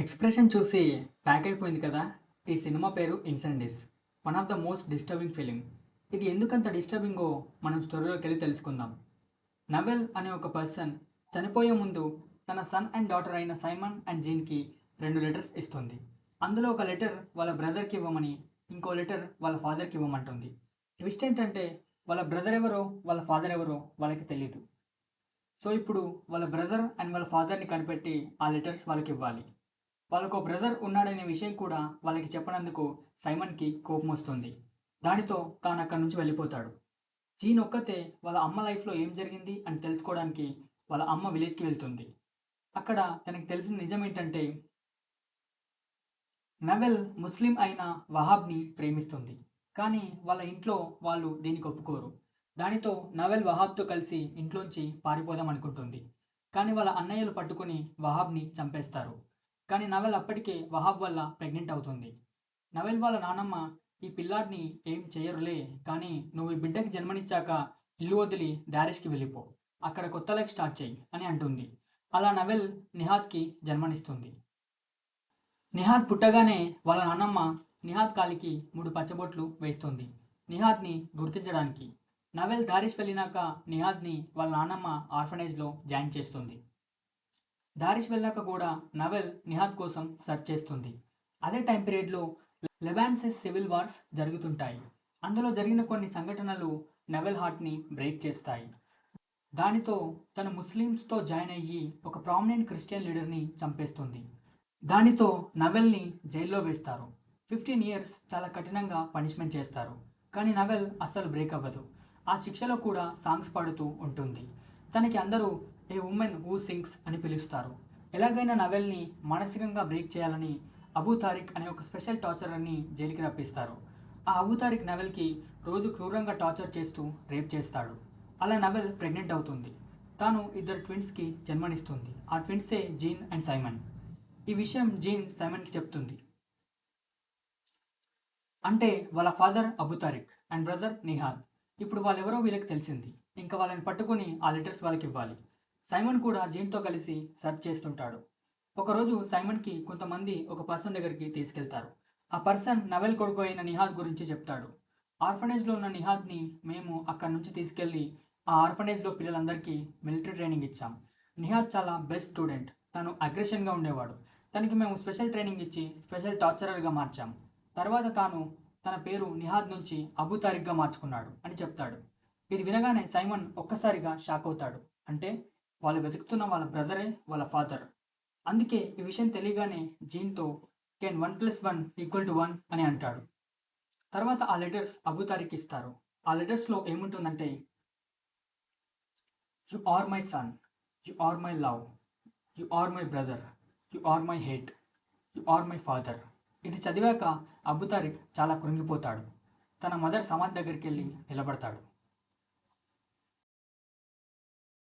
Expression చూసి pack అయిపోయింది కదా. ఈ సినిమా పేరు Incendies. One of the most disturbing film. ఇది ఎందుకంత డిస్టర్బింగో మనం స్టోరీలోకి వెళ్ళి తెలుసుకుందాం. నవెల్ అనే ఒక పర్సన్ చనిపోయే ముందు తన సన్ అండ్ డాటర్ అయిన సైమన్ అండ్ జీన్కి 2 లెటర్స్ ఇస్తుంది. అందులో ఒక లెటర్ వాళ్ళ బ్రదర్కి ఇవ్వమని, ఇంకో లెటర్ వాళ్ళ ఫాదర్కి ఇవ్వమంటుంది. ట్విస్ట్ ఏంటంటే వాళ్ళ బ్రదర్ ఎవరో వాళ్ళ ఫాదర్ ఎవరో వాళ్ళకి తెలియదు. సో ఇప్పుడు వాళ్ళ బ్రదర్ అండ్ వాళ్ళ ఫాదర్ని కనిపెట్టి ఆ లెటర్స్ వాళ్ళకి ఇవ్వాలి. వాళ్ళకు బ్రదర్ ఉన్నాడనే విషయం కూడా వాళ్ళకి చెప్పనందుకు సైమన్కి కోపం వస్తుంది. దానితో తాను అక్కడి నుంచి వెళ్ళిపోతాడు. జీన్ ఒక్కతే వాళ్ళ అమ్మ లైఫ్లో ఏం జరిగింది అని తెలుసుకోవడానికి వాళ్ళ అమ్మ విలేజ్కి వెళ్తుంది. అక్కడ తనకి తెలిసిన నిజం ఏంటంటే నవెల్ ముస్లిం అయిన వహాబ్ని ప్రేమిస్తుంది. కానీ వాళ్ళ ఇంట్లో వాళ్ళు దీనికి ఒప్పుకోరు. దానితో నవెల్ వహాబ్తో కలిసి ఇంట్లోంచి పారిపోదాం అనుకుంటుంది. కానీ వాళ్ళ అన్నయ్యలు పట్టుకుని వహాబ్ని చంపేస్తారు. కానీ నవెల్ అప్పటికే వహాబ్ వల్ల ప్రెగ్నెంట్ అవుతుంది. నవెల్ వాళ్ళ నానమ్మ ఈ పిల్లాడిని ఏం చేయరులే, కానీ నువ్వు ఈ బిడ్డకి జన్మనిచ్చాక ఇల్లు వదిలి డారెష్కి వెళ్ళిపో, అక్కడ కొత్త లైఫ్ స్టార్ట్ చేయి అని అంటుంది. అలా నవెల్ నిహాద్కి జన్మనిస్తుంది. నిహాద్ పుట్టగానే వాళ్ళ నాన్నమ్మ నిహాద్ కాలికి 3 పచ్చబొట్లు వేస్తుంది, నిహాద్ని గుర్తించడానికి. నవెల్ దారిష్ వెళ్ళినాక నిహాద్ని వాళ్ళ నాన్నమ్మ ఆర్ఫనైజ్లో జాయిన్ చేస్తుంది. దారిష్ వెళ్ళాక కూడా నవెల్ నిహాద్ కోసం సెర్చ్ చేస్తుంది. అదే టైం పీరియడ్లో లెబాన్సెస్ సివిల్ వార్స్ జరుగుతుంటాయి. అందులో జరిగిన కొన్ని సంఘటనలు నవెల్ హార్ట్ని బ్రేక్ చేస్తాయి. దానితో తను ముస్లిమ్స్తో జాయిన్ అయ్యి ఒక ప్రామినెంట్ క్రిస్టియన్ లీడర్ని చంపేస్తుంది. దానితో నవెల్ని జైల్లో వేస్తారు. 15 ఇయర్స్ చాలా కఠినంగా పనిష్మెంట్ చేస్తారు. కానీ నవెల్ అస్సలు బ్రేక్ అవ్వదు. ఆ శిక్షలో కూడా సాంగ్స్ పాడుతూ ఉంటుంది. తనకి అందరూ ఏ ఉమెన్ హూ సింగ్స్ అని పిలుస్తారు. ఎలాగైనా నవెల్ని మానసికంగా బ్రేక్ చేయాలని అబూ తారిక్ అనే ఒక స్పెషల్ టార్చరర్ని జైలుకి రప్పిస్తారు. ఆ అబూ తారిక్ నవెల్కి రోజు క్రూరంగా టార్చర్ చేస్తూ రేప్ చేస్తాడు. అలా నవెల్ ప్రెగ్నెంట్ అవుతుంది. తాను 2 ట్విన్స్కి జన్మనిస్తుంది. ఆ ట్విన్సే జీన్ అండ్ సైమన్. ఈ విషయం జీన్ సైమన్కి చెప్తుంది. అంటే వాళ్ళ father Abu Tarek and brother Nihad. ఇప్పుడు వాళ్ళెవరో వీళ్ళకి తెలిసింది. ఇంకా వాళ్ళని పట్టుకుని ఆ లెటర్స్ వాళ్ళకి ఇవ్వాలి. సైమన్ కూడా జీన్తో కలిసి సెర్చ్ చేస్తుంటాడు. ఒకరోజు సైమన్కి కొంతమంది ఒక పర్సన్ దగ్గరికి తీసుకెళ్తారు. ఆ పర్సన్ నవెల్ కొడుకు అయిన నిహాద్ గురించి చెప్తాడు. ఆర్ఫనేజ్లో ఉన్న నిహాద్ని మేము అక్కడి నుంచి తీసుకెళ్ళి ఆ ఆర్ఫనేజ్లో పిల్లలందరికీ మిలిటరీ ట్రైనింగ్ ఇచ్చాం. నిహాద్ చాలా బెస్ట్ స్టూడెంట్. తను అగ్రెషన్గా ఉండేవాడు. తనకి మేము స్పెషల్ ట్రైనింగ్ ఇచ్చి స్పెషల్ టార్చరర్గా మార్చాం. తర్వాత తన పేరు నిహాద్ నుంచి అబూ తారిక్గా మార్చుకున్నాడు అని చెప్తాడు. ఇది వినగానే సైమన్ ఒక్కసారిగా షాక్ అవుతాడు. అంటే వాళ్ళు వెతుకుతున్న వాళ్ళ బ్రదరే వాళ్ళ ఫాదర్. అందుకే ఈ విషయం తెలియగానే జీన్తో కెన్ 1 + 1 = 1 అని అంటాడు. తర్వాత ఆ లెటర్స్ అబూ తారిక్ ఇస్తారు. ఆ లెటర్స్లో ఏముంటుందంటే, you are my son, you are my love, you are my brother, you are my hate, you are my father. ఇది చదివాక అబూ తారిక్ చాలా కృంగిపోతాడు. తన మదర్ సమాధ్ దగ్గరికి వెళ్ళి నిలబడతాడు.